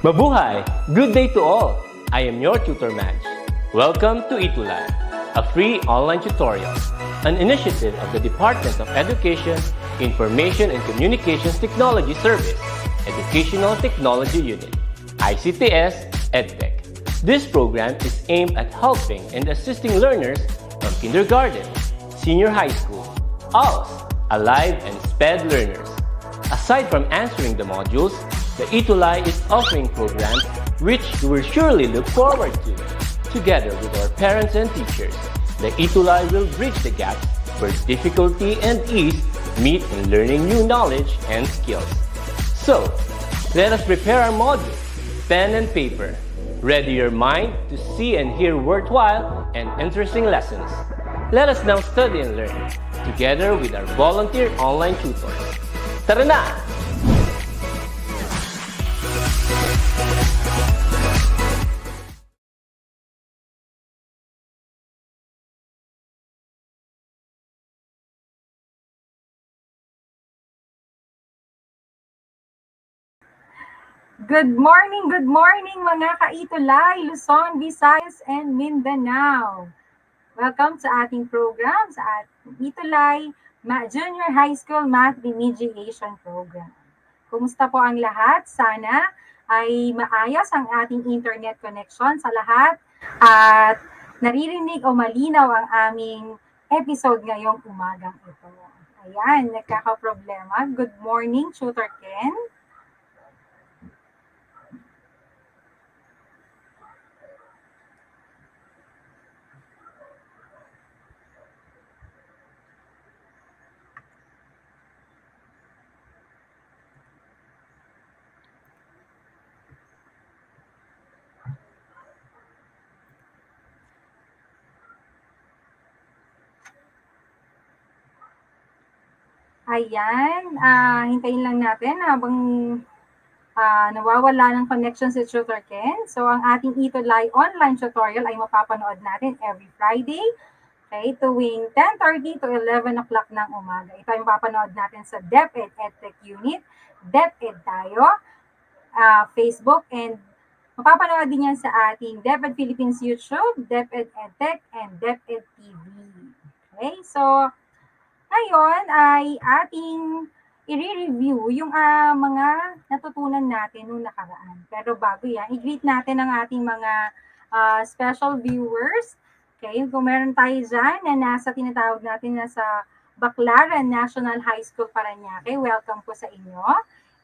Mabuhay! Good day to all! I am your tutor Madge. Welcome to ETUlay, a free online tutorial, an initiative of the Department of Education, Information and Communications Technology Service, Educational Technology Unit, ICTS EdTech. This program is aimed at helping and assisting learners from kindergarten, senior high school, ALS, Alive, and SPED learners. Aside from answering the modules, the ETUlay is offering programs which you will surely look forward to. Together with our parents and teachers, the ETUlay will bridge the gaps where difficulty and ease meet in learning new knowledge and skills. So, let us prepare our modules, pen and paper. Ready your mind to see and hear worthwhile and interesting lessons. Let us now study and learn, together with our volunteer online tutors. Tara na! Good morning mga ka-ETUlay, Luzon, Visayas, and Mindanao. Welcome sa ating program sa ating ETUlay Junior High School Math Remediation Program. Kumusta po ang lahat? Sana ay maayos ang ating internet connection sa lahat at naririnig o malinaw ang aming episode ngayong umagang ito. Ayan, nagkakaproblema. Good morning, Tutor Ken. Ayan, hintayin lang natin habang nawawala ng connection si Tutor Ken. So, ang ating ETUlay online tutorial ay mapapanood natin every Friday, okay, tuwing 10:30 to 11 o'clock ng umaga. Ito ay mapapanood natin sa DepEd Edtech Unit, DepEd tayo, Facebook, and mapapanood din yan sa ating DepEd Philippines YouTube, DepEd EdTech, and DepEd TV. Okay, so ngayon ay ating i-review yung mga natutunan natin nung nakaraan. Pero bago yan, i-greet natin ang ating mga special viewers. Okay, kung meron tayo dyan na nasa tinatawag natin na sa Baclaran National High School Parañaque, welcome po sa inyo.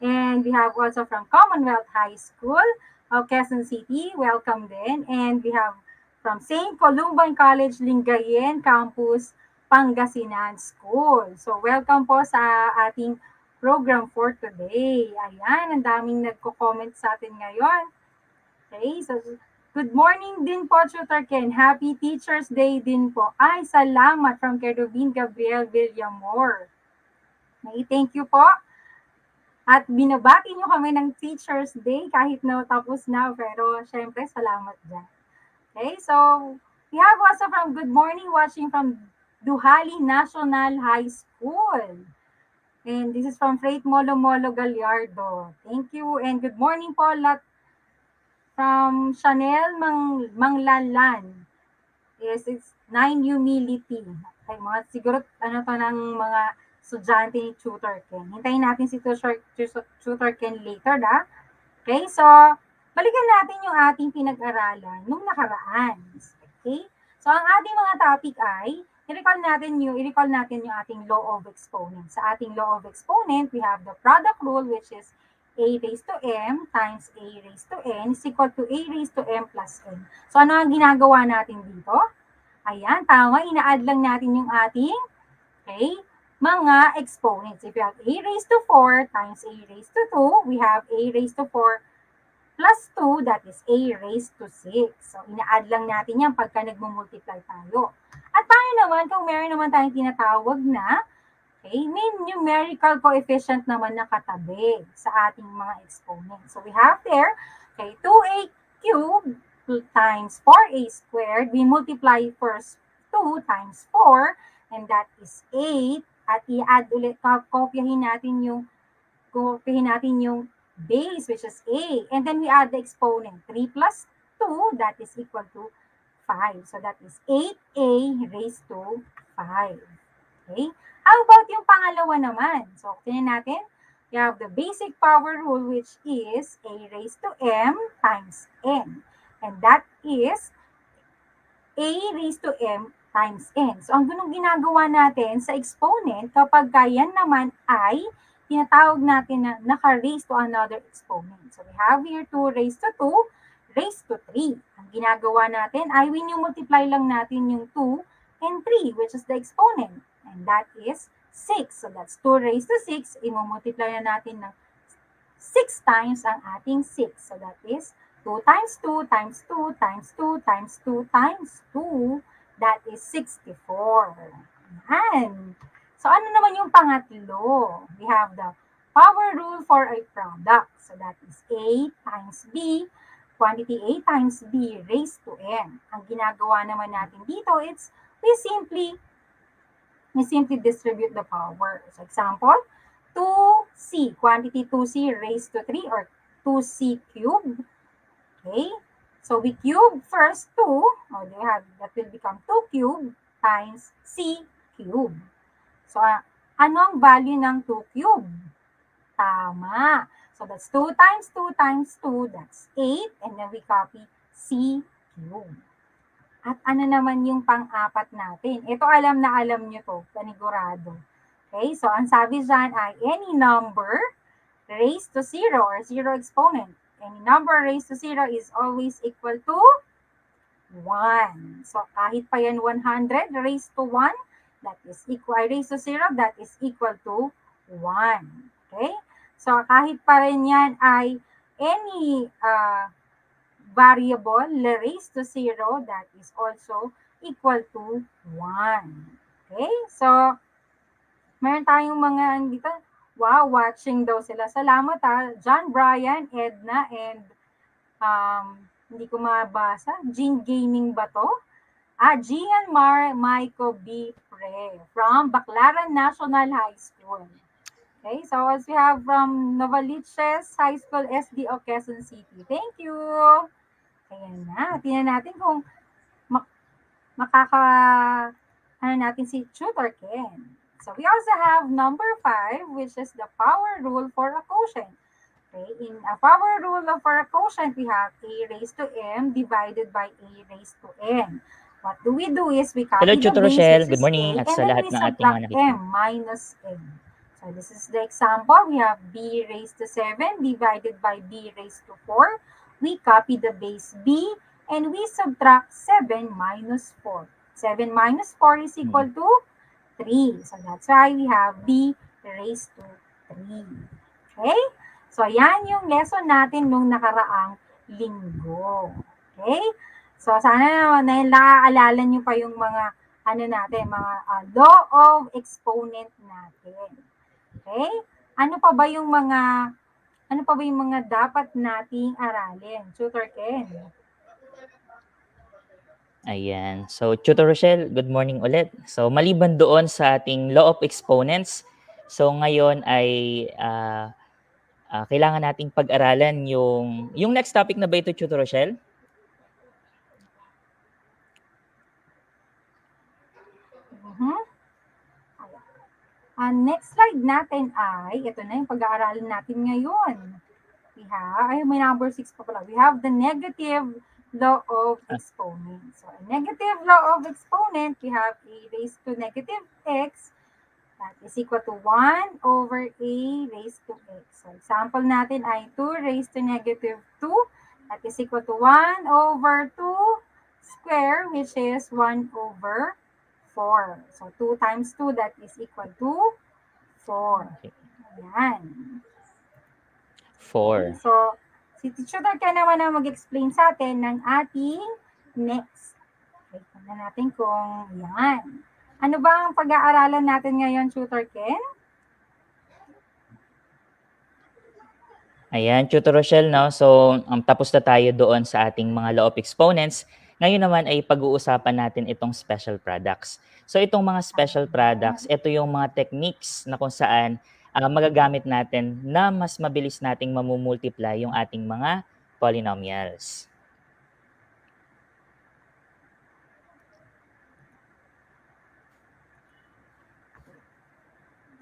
And we have also from Commonwealth High School of Quezon City, welcome din. And we have from St. Columban College, Lingayen Campus, Pangasinan School. So, welcome po sa ating program for today. Ayan, ang daming nagko-comment sa atin ngayon. Okay, so good morning din po, Tutor Ken. Happy Teacher's Day din po. Ay, salamat from Kerubin Gabriel Villamor. Okay, thank you po. At binabati nyo kami ng Teacher's Day kahit na tapos na, pero syempre, salamat dyan. Okay, so we have also from good morning watching from Duhali National High School. And this is from Freight Molo Molo Gallardo. Thank you and good morning po lahat from Chanel Manglalan. Yes, it's 9 humility. Okay, mga siguro ano to ng mga estudyante ni Tutor Ken. Hintayin natin si Tutor Ken later, da. Okay, so balikan natin yung ating pinag-aralan nung nakaraan. Okay? So ang ating mga topic ay i-recall natin yung ating law of exponent. Sa ating law of exponent, we have the product rule which is a raised to m times a raised to n is equal to a raised to m plus n. So ano ang ginagawa natin dito? Ayan, tama, ina-add lang natin yung ating mga exponents. If you have a raised to 4 times a raised to 2, we have a raised to 4 plus 2, that is a raised to 6. So, ina-add lang natin yan pagka nagmumultiply tayo. At paano naman kung meron naman tayong tinatawag na may numerical coefficient naman na katabi sa ating mga exponents. So, we have there 2a cubed times 4a squared. We multiply first 2 times 4, and that is 8. At i-add ulit, kopyahin natin yung base, which is a. And then we add the exponent. 3 plus 2, that is equal to 5. So that is 8a raised to 5. Okay? How about yung pangalawa naman? So, tingnan natin. We have the basic power rule, which is a raised to m times n. And that is a raised to m times n. So, ang ginagawa natin sa exponent, kapag yan naman ay tinatawag natin na naka-raise to another exponent. So, we have here 2 raised to 2 raised to 3. Ang ginagawa natin ay multiply lang natin yung 2 and 3, which is the exponent. And that is 6. So, that's 2 raised to 6. I-multiply na natin ng 6 times ang ating 6. So, that is 2 times 2 times 2 times 2 times 2 times 2, that is 64. Yan. So, ano naman yung pangatlo? We have the power rule for a product. So, that is A times B, quantity A times B raised to n. Ang ginagawa naman natin dito, it's we simply distribute the power. So, example, 2C, quantity 2C raised to 3 or 2C cubed. Okay? So, we cube first 2. That will become 2 cubed times C cubed. So, ano ang value ng 2 cubed? Tama. So, that's 2 times 2 times 2. That's 8. And then we copy C cubed. At ano naman yung pang-apat natin? Ito alam na alam nyo to. Panigurado. Okay? So, ang sabi dyan ay any number raised to 0 or 0 exponent. Any number raised to 0 is always equal to 1. So, kahit pa yan 100 raised to 1, that is equal, raised to 0, that is equal to 1. Okay? So, kahit pa rin yan ay any variable raised to 0, that is also equal to 1. Okay? So, meron tayong mga dito. Wow, watching daw sila. Salamat John, Brian, Edna, and hindi ko mabasa. Jean Gaming ba to? Gian Michael B. Pre from Baclaran National High School. Okay, so as we have from Novaliches High School, SDO, Quezon City. Thank you. Ayan na. Tingnan natin kung natin si Tutor Ken. So we also have number 5, which is the power rule for a quotient. Okay, in a power rule for a quotient, we have a raised to m divided by a raised to n. What do we do is we copy Hello, the Tutor base, Rochelle. which Good is morning a, at and sa then lahat we ng ating subtract mga nakikinig. m minus n. So this is the example. We have b raised to 7 divided by b raised to 4. We copy the base b and we subtract 7 minus 4. 7 minus 4 is equal to 3. So that's why we have b raised to 3. Okay? So yan yung lesson natin nung nakaraang linggo. Okay? So sana naaalala nyo pa yung mga mga law of exponent natin. Okay? Ano pa ba yung mga dapat nating aralin? Tutor Ken. Ayan. So, Tutor Rochelle, good morning ulit. So, maliban doon sa ating law of exponents, so ngayon ay kailangan nating pag-aralan yung next topic na ba ito, Tutor Rochelle? Next slide natin ay, ito na yung pag-aaralan natin ngayon. May number 6 pa pala. We have the negative law of exponent. So, a negative law of exponent, we have a raised to negative x that is equal to 1 over a raised to x. So, example natin ay 2 raised to negative 2 that is equal to 1 over 2 square, which is 1 over 4. So, 2 times 2, that is equal to 4. Ayan. 4. So, si Tutor Ken naman na mag-explain sa atin ng ating next. Okay, tignan natin kung yan. Ano ba ang pag-aaralan natin ngayon, Tutor Ken? Ayan, Tutor Rochelle, no? So, tapos na tayo doon sa ating mga law of exponents. Ngayon naman ay pag-uusapan natin itong special products. So, itong mga special products, ito yung mga techniques na kung saan magagamit natin na mas mabilis nating mamumultiply yung ating mga polynomials.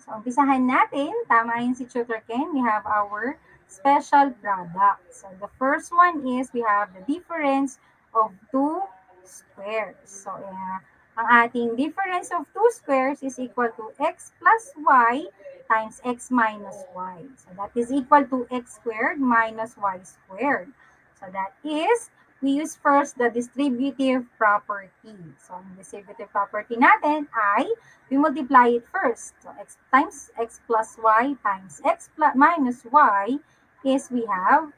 So, umpisahan natin. Tama yun si Tutor Ken. We have our special product. So, the first one is we have the difference of two squares. So, ang ating difference of two squares is equal to x plus y times x minus y. So, that is equal to x squared minus y squared. So, that is, we use first the distributive property. So, ang distributive property natin ay we multiply it first. So, x times x plus y times x plus minus y is we have,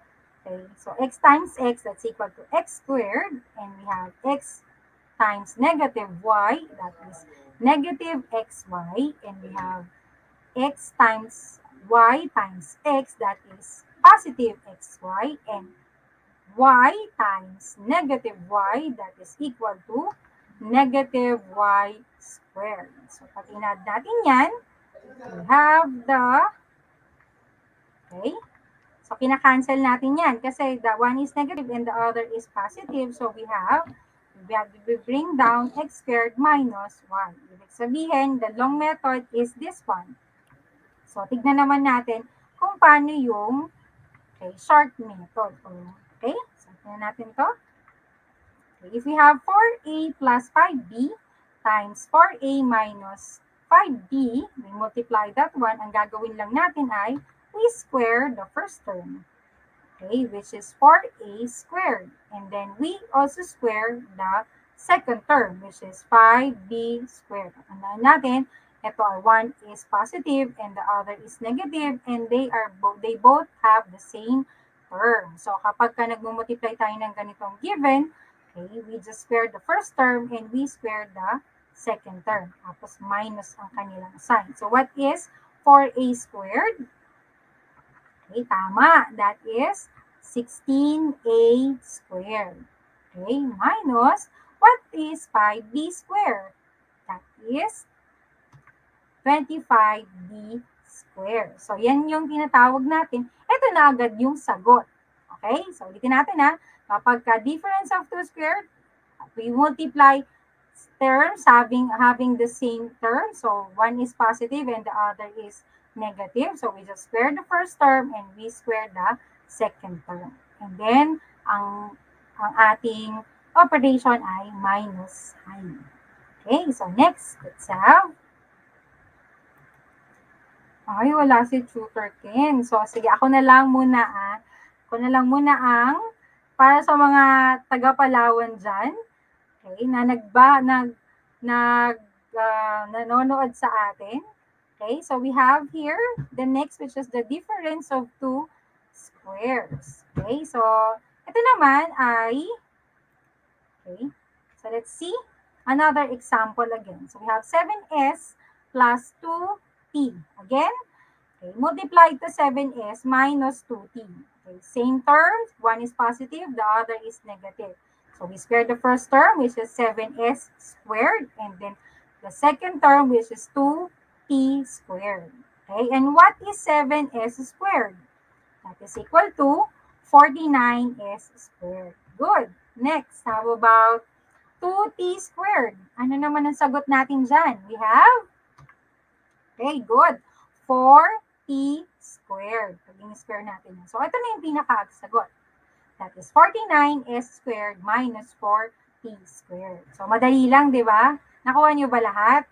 okay, so x times x, that's equal to x squared, and we have x times negative y, that is negative xy, and we have x times y times x, that is positive xy, and y times negative y, that is equal to negative y squared. So, pag in-add natin yan, we have the, okay, so kinakancel natin yan kasi the one is negative and the other is positive. So, we bring down x squared minus y. Ibig sabihin, the long method is this one. So, tignan naman natin kung paano yung short method. Okay, so tignan natin to. If we have 4a plus 5b times 4a minus 5b, we multiply that one. Ang gagawin lang natin ay we square the first term, okay, which is 4a squared. And then we also square the second term, which is 5b squared. Tandaan natin, ito ay one is positive and the other is negative, and they both have the same term. So kapag nagmumultiply tayo ng ganitong given, okay, we just square the first term and we square the second term. Tapos minus ang kanilang sign. So what is 4a squared? Okay, tama. That is 16a squared. Okay, minus, what is 5b squared? That is 25b squared. So, yan yung tinatawag natin. Ito na agad yung sagot. Okay, so ulitin natin ha. Kapag difference of two squared, we multiply terms having the same term. So, one is positive and the other is negative. So, we just square the first term and we square the second term. And then, ang ating operation ay minus sign. Okay, so next, let's have. Ay, wala si Tutor Ken. So, sige, ako na lang muna ang para sa mga taga-Palawan dyan, okay, na nanonood sa atin. Okay, so we have here the next, which is the difference of two squares. Okay, so ito naman ay, okay, so let's see another example again. So we have 7s plus 2t. Again, okay, multiply to 7s minus 2t. Okay, same terms, one is positive, the other is negative. So we square the first term, which is 7s squared, and then the second term, which is 2t squared. Okay, and what is 7s squared? That is equal to 49s squared. Good. Next, how about 2t squared? Ano naman ang sagot natin dyan? We have, okay, good, 4t squared. Pag-in-square natin. So, ito na yung pinaka-sagot. That is 49s squared minus 4t squared. So, madali lang, di ba? Nakuha niyo ba lahat?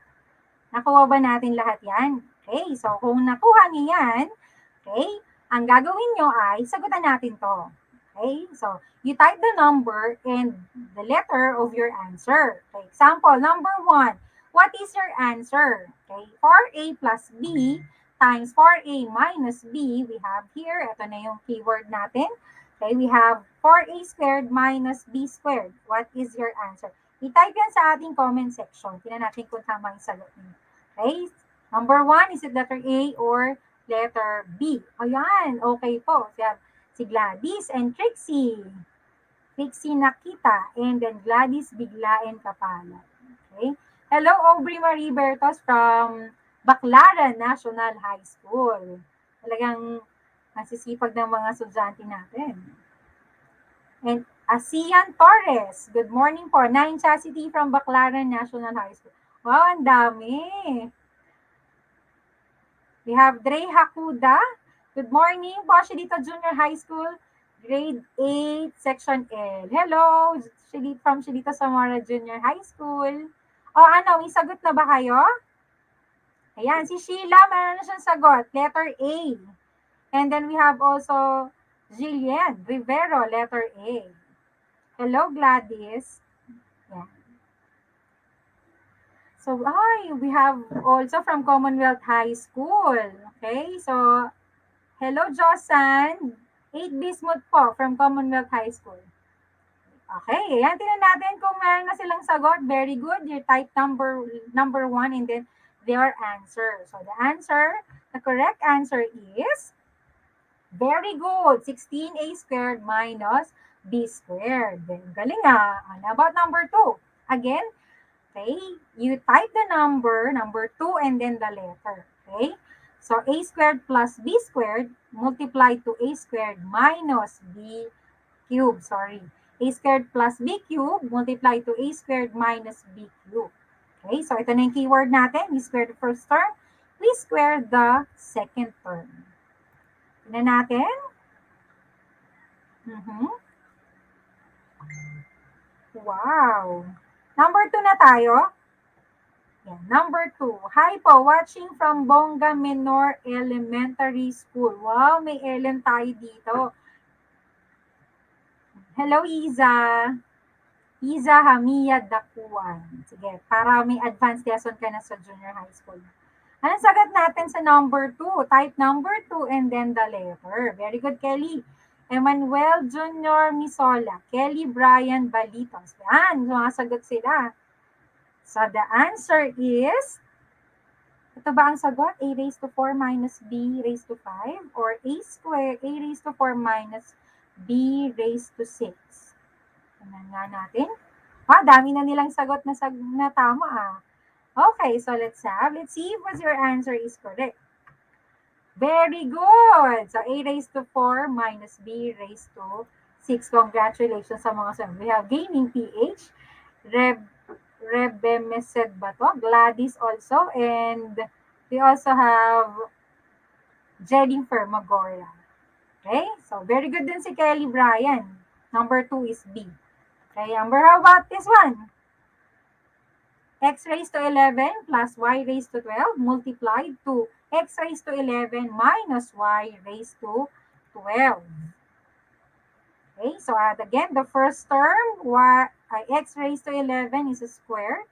Nakuha ba natin lahat yan? Okay, so kung nakuha niyo yan, okay, ang gagawin nyo ay sagutan natin to. Okay, so you type the number and the letter of your answer. Okay, example, number 1. What is your answer? Okay, 4a plus b times 4a minus b. We have here, ito na yung keyword natin. Okay, we have 4a squared minus b squared. What is your answer? I-type yan sa ating comment section. Tingnan natin kung tama yung sagot niyo. Okay, number 1, is it letter A or letter B? Ayan, okay po. Si Gladys and Trixie. Trixie nakita, and then Gladys biglain kapalan. Okay. Hello, Aubrey Marie Bertos from Baclaran National High School. Talagang nasisipag ng mga estudyante natin. And Asian Torres, good morning po. Nine Chastity from Baclaran National High School. Wow, ang dami. We have Dre Hakuda. Good morning po, Shalita Junior High School, grade 8, section L. Hello, from Shalita Zamora Junior High School. O ano, may sagot na ba kayo? Ayan, si Sheila, meron na siyang sagot. Letter A. And then we have also Jillian Rivero, letter A. Hello, Gladys. Yeah. So, we have also from Commonwealth High School. Okay, so, hello, Josan. 8 Bismuth po from Commonwealth High School. Okay, ayan, tingnan natin kung meron na silang sagot. Very good. You type number 1 and then their answer. So, the correct answer is very good. 16a squared minus b squared. Galing ah. And about number 2? Again, okay, you type the number 2 and then the letter. Okay? So, a squared plus b squared multiplied to a squared minus b cubed. Sorry. A squared plus b cubed multiplied to a squared minus b cubed. Okay? So, ito na yung keyword natin. We square the first term. We square the second term. Tignan natin. Wow. Number 2 na tayo. Yeah, number 2. Hi po, watching from Bongga Menor Elementary School. Wow, may Ellen tayo dito. Hello, Iza. Iza Hamia Dakuan. Sige, para may advanced lesson ka na sa junior high school. Anong sagot natin sa number 2? Type number 2 and then the letter. Very good, Kelly. Emmanuel Junior Misola. Kelly Brian Balitos. Yan, sumasagot sila. So the answer is, ito ba ang sagot? A raised to 4 minus B raised to 5? Or A raised to 4 minus B raised to 6? Tingnan nga natin. Dami na nilang sagot na tama ah. Okay, so let's see if your answer is correct. Very good! So, A raised to 4 minus B raised to 6. Congratulations sa mga sagot. We have Gaming PH, Rebemesed ba to? Gladys also, and we also have Jennifer Magora. Okay, so very good din si Kelly Bryan. Number 2 is B. Okay, Amber, how about this one? X raised to 11 plus y raised to 12 multiplied to x raised to 11 minus y raised to 12. Okay, so again, the first term, x raised to 11 is a square,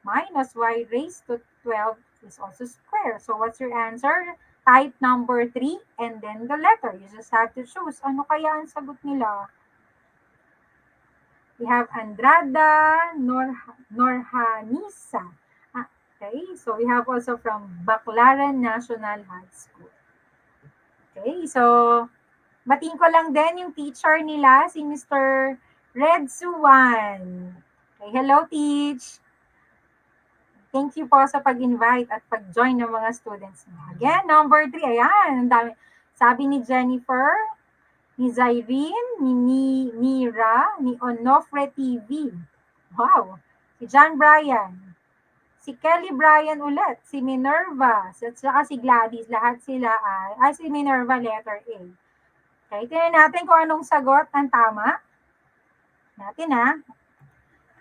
minus y raised to 12 is also square. So what's your answer? Type number 3 and then the letter. You just have to choose. Ano kaya ang sagot nila? We have Andrada Norhanisa. Okay, so we have also from Baclaran National High School. Okay, so batiin ko lang din yung teacher nila, si Mr. Red Suwan. Okay, hello, Teach. Thank you po sa pag-invite at pag-join ng mga students niya. Again, number 3, ayan, ang dami. Sabi ni Jennifer, ni Zyrene, ni Mira, ni Onofre TV. Wow! Si John Bryan. Si Kelly Bryan ulit. Si Minerva. At saka si Gladys. Lahat sila si Minerva letter A. Okay, tingnan natin kung anong sagot ang tama. Natin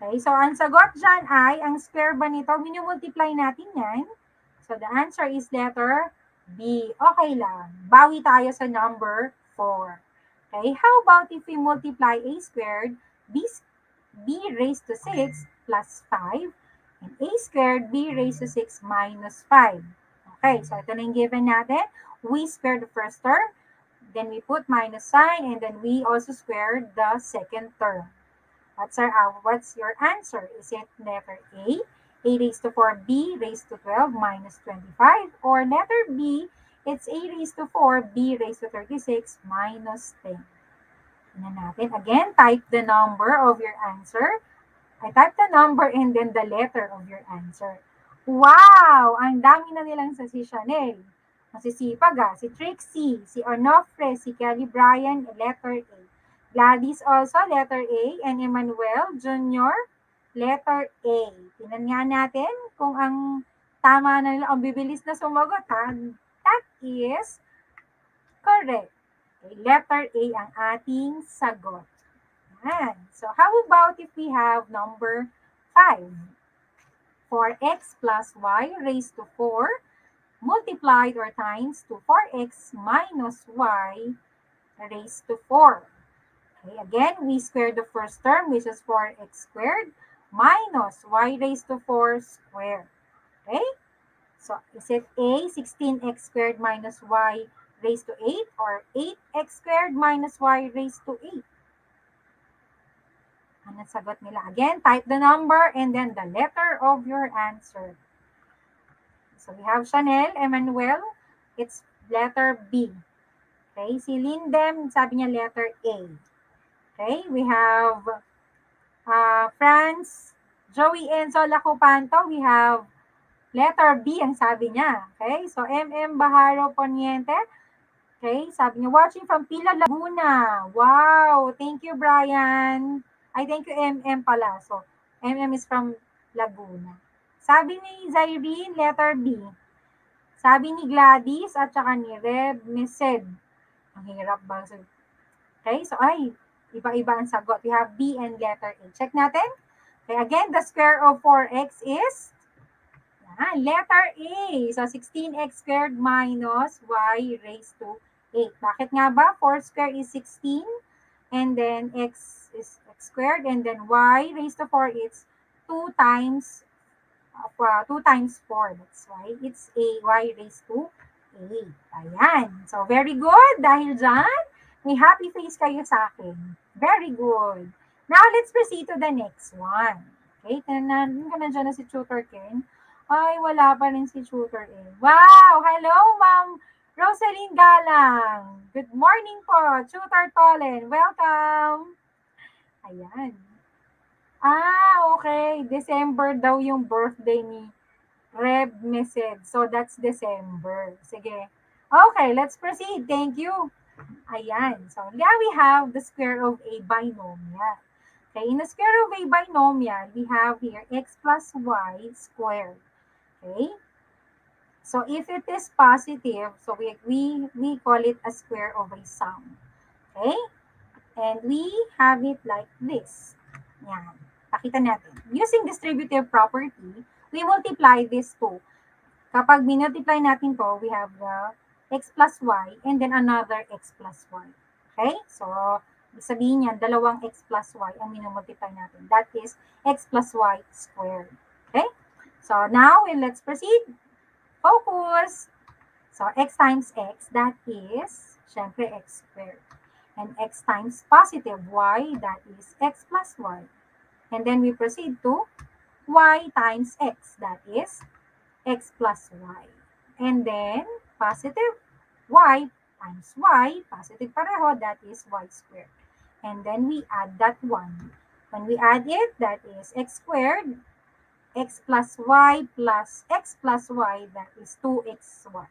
Okay, so ang sagot dyan ay, ang square ba nito? Minumultiply natin yan. So the answer is letter B. Okay lang. Bawi tayo sa number 4. Okay, how about if we multiply a squared, b raised to 6 plus 5, and a squared, b raised to 6 minus 5. Okay, so ito na yung given natin. We squared the first term, then we put minus sign, and then we also squared the second term. What's your answer? Is it letter A raised to 4, b raised to 12 minus 25, or letter B, it's a raised to 4, b raised to 36 minus 10. Tingnan natin. Again, type the number of your answer. I type the number and then the letter of your answer. Wow! Ang dami na nilang sa si Chanel. Masisipag si Trixie, si Onofre, si Kelly Bryan, letter A. Gladys also, letter A. And Emmanuel Jr., letter A. Tingnan nga natin kung ang tama na nila. Ang bibilis na sumagot ha. That is correct. Okay, letter A ang ating sagot. Yan. So how about if we have number 5? 4x plus y raised to 4 multiplied or times to 4x minus y raised to 4. Okay, again, we squared the first term, which is 4x squared minus y raised to 4 squared. Okay? So, is it A, 16x squared minus y raised to 8 or 8x squared minus y raised to 8? Ano sagot nila? Again, type the number and then the letter of your answer. So, we have Chanel, Emmanuel, it's letter B. Okay, si Lindem, sabi niya letter A. Okay, we have Franz, Joey Enzo Lacupanto, we have letter B ang sabi niya. Okay, so MM Baharo Poniente, okay, sabi niya, watching from Pila, Laguna. Wow, thank you, Brian. Ay, thank you, MM pala. So, MM is from Laguna. Sabi ni Zyrene, letter B. Sabi ni Gladys at saka ni Reb Mesed. Ang hirap ba? Okay, so ay, iba-iba ang sagot. We have B and letter A. Check natin. Okay, again, the square of 4x is letter A. So, 16x squared minus y raised to 8. Bakit nga ba? 4 squared is 16. And then x is x squared. And then y raised to 4 is 2 times 4. That's why it's a y raised to 8. Ayan. So, very good. Dahil dyan, may happy face kayo sa akin. Very good. Now, let's proceed to the next one. Okay, nandun ka na dyan na si Tutor Ken. Ay, wala pa rin si Tutor Ken. Wow! Hello, Ma'am Rosaline Galang. Good morning po, Tutor Tolen. Welcome. Ayan. Okay. December daw yung birthday ni Reb Mesed. So, that's December. Sige. Okay, let's proceed. Thank you. Ayan. So, now we have the square of a binomial. Okay, in the square of a binomial, we have here x plus y squared. Okay? So, if it is positive, so we call it a square of a sum. Okay? And we have it like this. Yan. Pakita natin. Using distributive property, we multiply this two. Kapag minultiply natin to, we have the x plus y and then another x plus y. Okay? So, sabihin niyan, dalawang x plus y ang minumultiply natin. That is x plus y squared. Okay? So, now, let's proceed. Focus. So, x times x, that is, syempre, x squared. And x times positive y, that is x plus y. And then we proceed to y times x, that is x plus y. And then, positive y times y, positive pareho, that is y squared. And then we add that one. When we add it, that is x squared, x plus y plus x plus y, that is 2xy.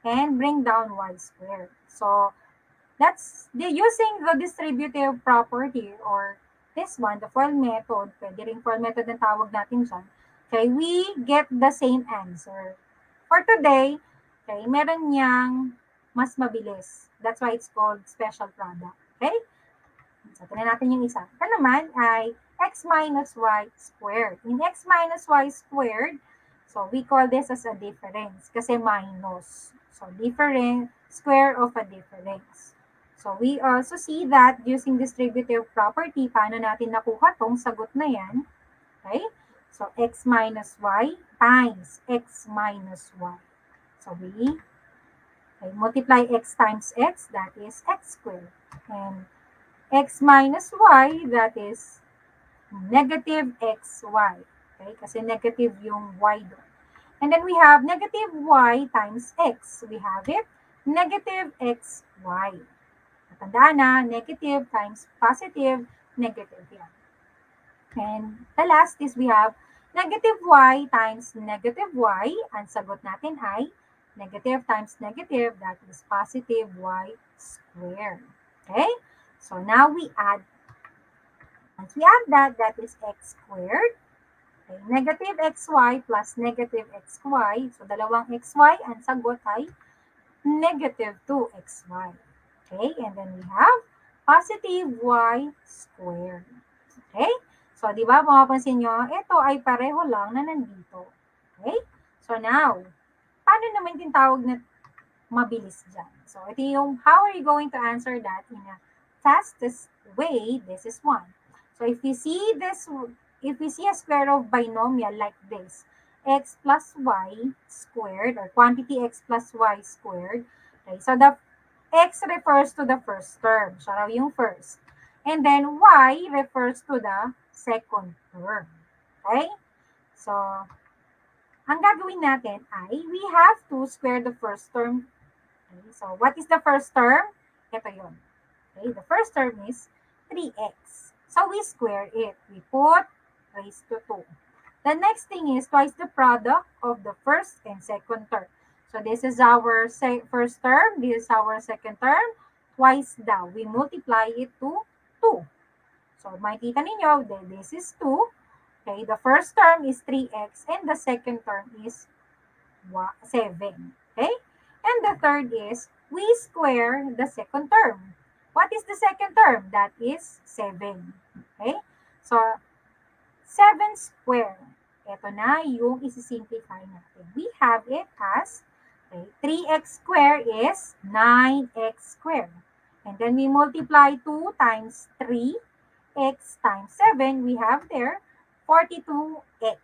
And bring down y squared. So, that's using the distributive property or this one, the FOIL method, pwede rin FOIL method ang tawag natin dyan. Okay, we get the same answer. For today, okay, meron niyang mas mabilis. That's why it's called special product. Okay? So, tignan natin yung isa. Ito naman ay x minus y squared. In x minus y squared, so we call this as a difference kasi minus. So, difference, square of a difference. So, we also see that using distributive property, paano natin nakuha tong sagot na yan. Okay? So, x minus y times x minus y. So, we multiply x times x, that is x squared. And x minus y, that is negative xy. Okay? Kasi negative yung y doon. And then we have negative y times x. We have it, negative xy. Tandaan na, negative times positive, negative yan. And the last is we have Negative y times negative y, ang sagot natin ay negative times negative, that is positive y squared. Okay? So now we add, once we add that, that is x squared. Okay, negative xy plus negative xy. So dalawang xy, ang sagot ay negative 2xy. Okay, and then we have positive y squared. Okay? So, di ba, mapapansin nyo, ito ay pareho lang na nandito. Okay? So, now, paano naman tinatawag na mabilis dyan? So, ito yung, how are you going to answer that in a fastest way? This is one. So, if we see this, if we see a square of binomial like this, x plus y squared, or quantity x plus y squared, okay, so the x refers to the first term. Siya raw yung first. And then y refers to the second term. Okay? So, ang gagawin natin ay we have to square the first term. Okay? So, what is the first term? Ito yun. Okay? The first term is 3x. So, we square it. We put raised to 2. The next thing is twice the product of the first and second term. So, this is our first term. This is our second term. Twice daw. We multiply it to 2. So, makikita ninyo, this is 2. Okay, the first term is 3x and the second term is 7. Okay? And the third is, we square the second term. What is the second term? That is 7. Okay? So, 7 square. Ito na yung isi-simplify natin. We have it as, okay, 3x square is 9x square. And then we multiply 2 times 3, x times 7, we have there 42x.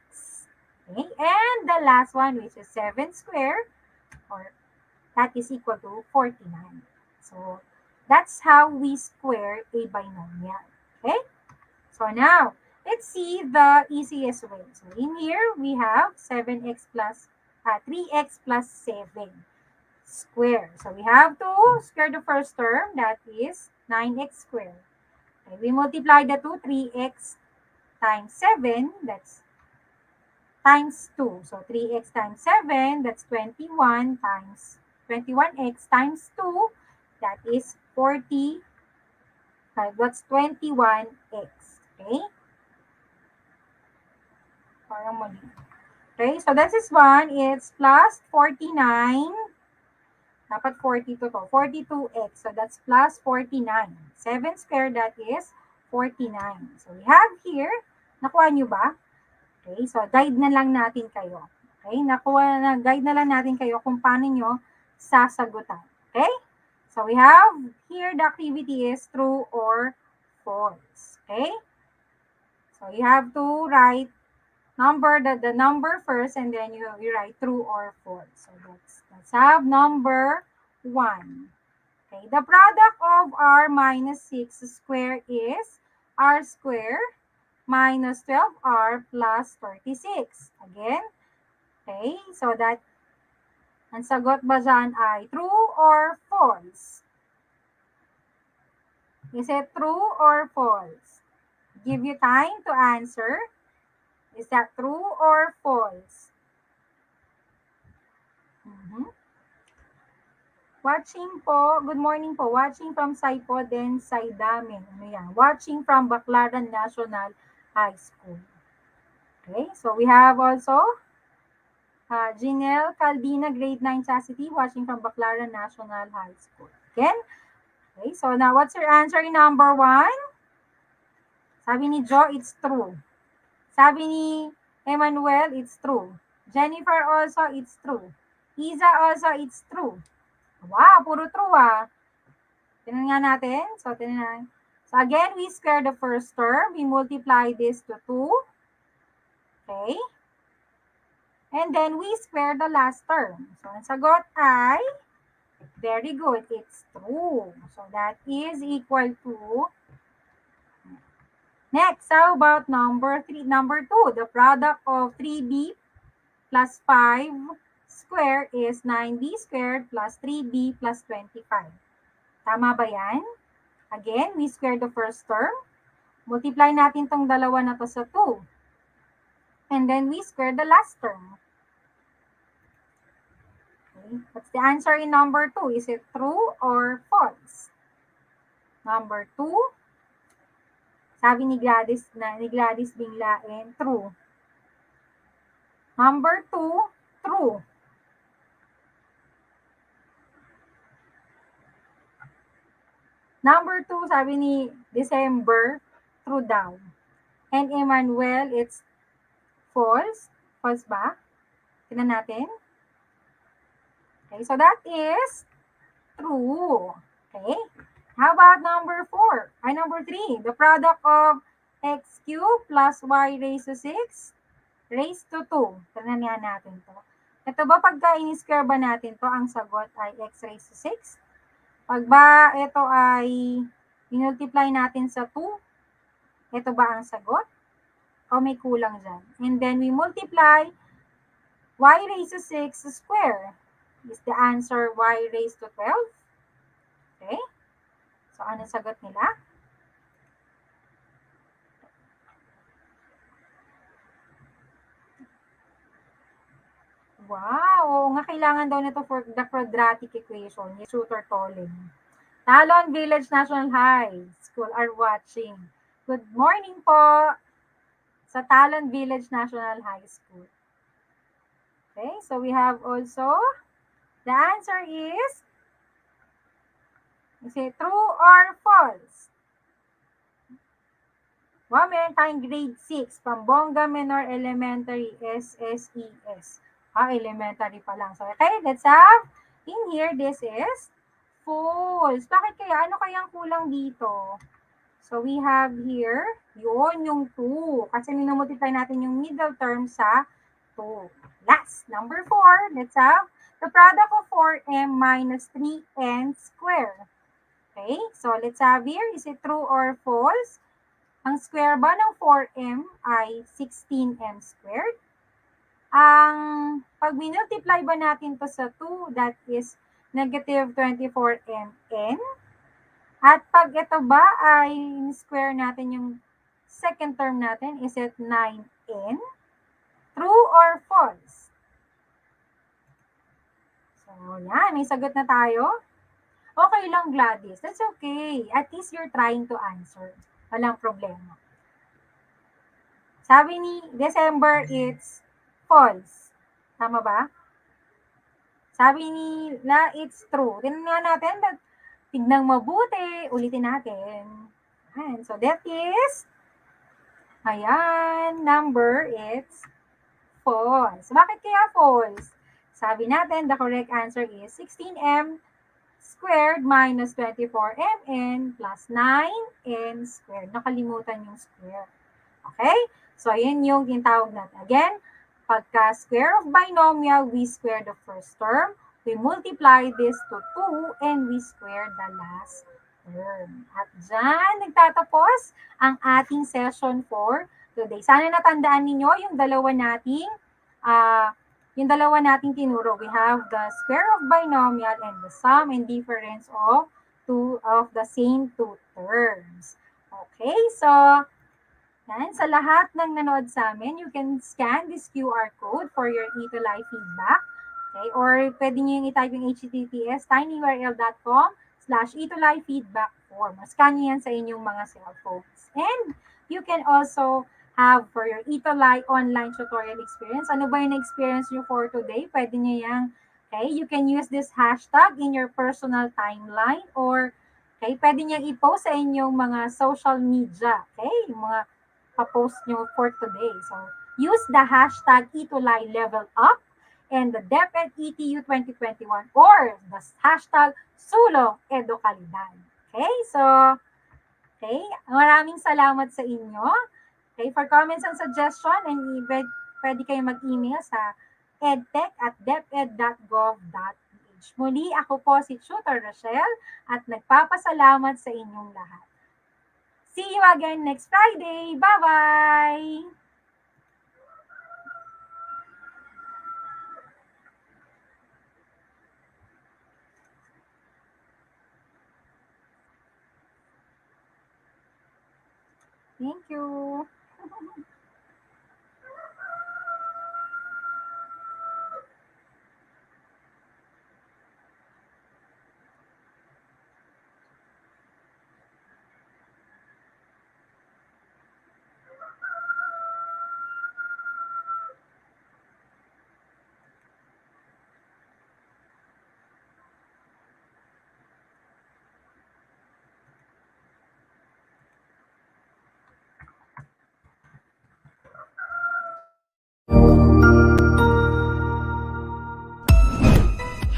Okay? And the last one, which is 7 square, or that is equal to 49. So, that's how we square a binomial. Okay? So, now, let's see the easiest way. So, in here, we have 3x plus 7 square. So, we have to square the first term, that is 9x squared. Okay, we multiply the 2, 3x times 7, that's times 2. So, 3x times 7, that's 21 times 21x times 2, that is 40, that's 21x. Okay? Parang mali. Okay, so this is one, it's plus 49. Dapat 42 to. 42x. So that's plus 49. 7 squared, that is 49. So we have here, nakuha nyo ba? Okay, so guide na lang natin kayo. Okay, guide na lang natin kayo kung paano nyo sasagutan. Okay? So we have here, the activity is true or false. Okay? So you have to write the number first, and then you write true or false. So let's have number 1. Okay, the product of r minus 6 square is r square minus 12r plus 36. Again, okay, so that, ang sagot ba dyan ay true or false? Is it true or false? Give you time to answer. Is that true or false? Watching po, good morning po. Watching from Saipo, then Saidamin. Ano yan? Watching from Baclaran National High School. Okay, so we have also Janelle Caldina, grade 9 Chastity, watching from Baclaran National High School. Again, okay, so now what's your answer in number 1? Sabi ni Jo, it's true. Sabi ni Emmanuel, it's true. Jennifer also, it's true. Isa also, it's true. Wow, puro true ah. Tingnan nga natin. So, again, we square the first term. We multiply this to 2. Okay. And then we square the last term. So, ang sagot ay, very good, it's true. So, that is equal to, next, how about number 2? The product of 3b plus 5 square is 9b squared plus 3b plus 25. Tama ba yan? Again, we square the first term. Multiply natin tong dalawa na to sa 2. And then we square the last term. Okay. What's the answer in number 2? Is it true or false? Number 2, sabi ni Gladys Binglain, true. Number 2, true. Number 2, sabi ni December, true daw. And Emmanuel, it's false. False ba? Tingnan natin. Okay, so that is true. Okay. How about number 4? Number 3. The product of x cubed plus y raised to 6 raised to 2. Tignan nga natin to. Ito ba pagka in-square ba natin to, ang sagot ay x raised to 6? Pag ba ito ay multiply natin sa 2, ito ba ang sagot? O may kulang dyan? And then we multiply y raised to 6 square. Is the answer y raised to 12? Okay. So, anong sagot nila? Wow! Nga kailangan daw nito for the quadratic equation. Ni Tutor Tolling. Talon Village National High School are watching. Good morning po sa Talon Village National High School. Okay, so we have also, the answer is it true or false? Wow, meron tayong grade 6, Pambonga Menor Elementary, SSES. Elementary pa lang. So, okay, let's have, in here, this is false. Bakit kaya? Ano kayang kulang dito? So, we have here, yun, yung 2. Kasi minumultiply natin yung middle term sa 2. Last, number 4, let's have the product of 4m minus 3n squared. Okay, so let's have here, is it true or false? Ang square ba ng 4m ay 16m squared? Ang pag minultiply ba natin to sa 2, that is negative 24mn. At pag ito ba ay square natin yung second term natin, is it 9n? True or false? So, yan. May sagot na tayo. Okay lang, Gladys. That's okay. At least you're trying to answer. Walang problema. Sabi ni December, it's false. Tama ba? Sabi ni na it's true. Tingnan nga natin. Tignan mabuti. Ulitin natin. Ayan. So, that is, ayan, number, it's false. Bakit kaya false? Sabi natin, the correct answer is 16m squared minus 24mn plus 9n squared. Nakalimutan yung square. Okay? So, ayan yung tinatawag natin. Again, pagka square of binomial, we square the first term. We multiply this to 2 and we square the last term. At dyan, nagtatapos ang ating session for today. Sana natandaan ninyo yung dalawa nating tinuro. We have the square of binomial and the sum and difference of the same two terms. Okay, so yan, sa lahat ng nanood sa amin, you can scan this QR code for your ETUlay feedback. Okay, or pwede nyo yung i-type yung https tinyurl.com/ETUlay feedback form. Scan nyo yan sa inyong mga cellphones. And you can also have for your ETUlay online tutorial experience. Ano ba yung experience nyo for today? Pwede nyo yung, okay, you can use this hashtag in your personal timeline or okay, pwede nyo i-post sa inyong mga social media. Okay, yung mga pa-post nyo for today. So, use the hashtag ETUlay level up and the DepEd ETU 2021 or the hashtag Sulong Edukalidad. Okay, so, okay, maraming salamat sa inyo. Okay, for comments and suggestion, and pwede kayo mag-email sa edtech@deped.gov.ph. Muli, ako po si Tutor Rochelle at nagpapasalamat sa inyong lahat. See you again next Friday. Bye-bye! Thank you.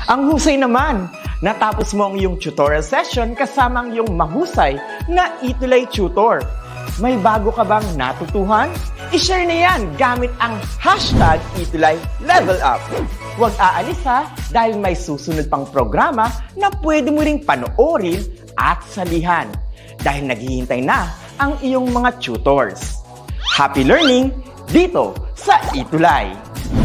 Ang husay naman! Natapos mo ang iyong tutorial session kasama ang iyong mahusay na ETUlay tutor. May bago ka bang natutuhan? I-share na yan gamit ang hashtag ETUlay Level Up. Huwag aalis ha, dahil may susunod pang programa na pwede mo ring panoorin at salihan. Dahil naghihintay na ang iyong mga tutors. Happy learning dito sa ETUlay!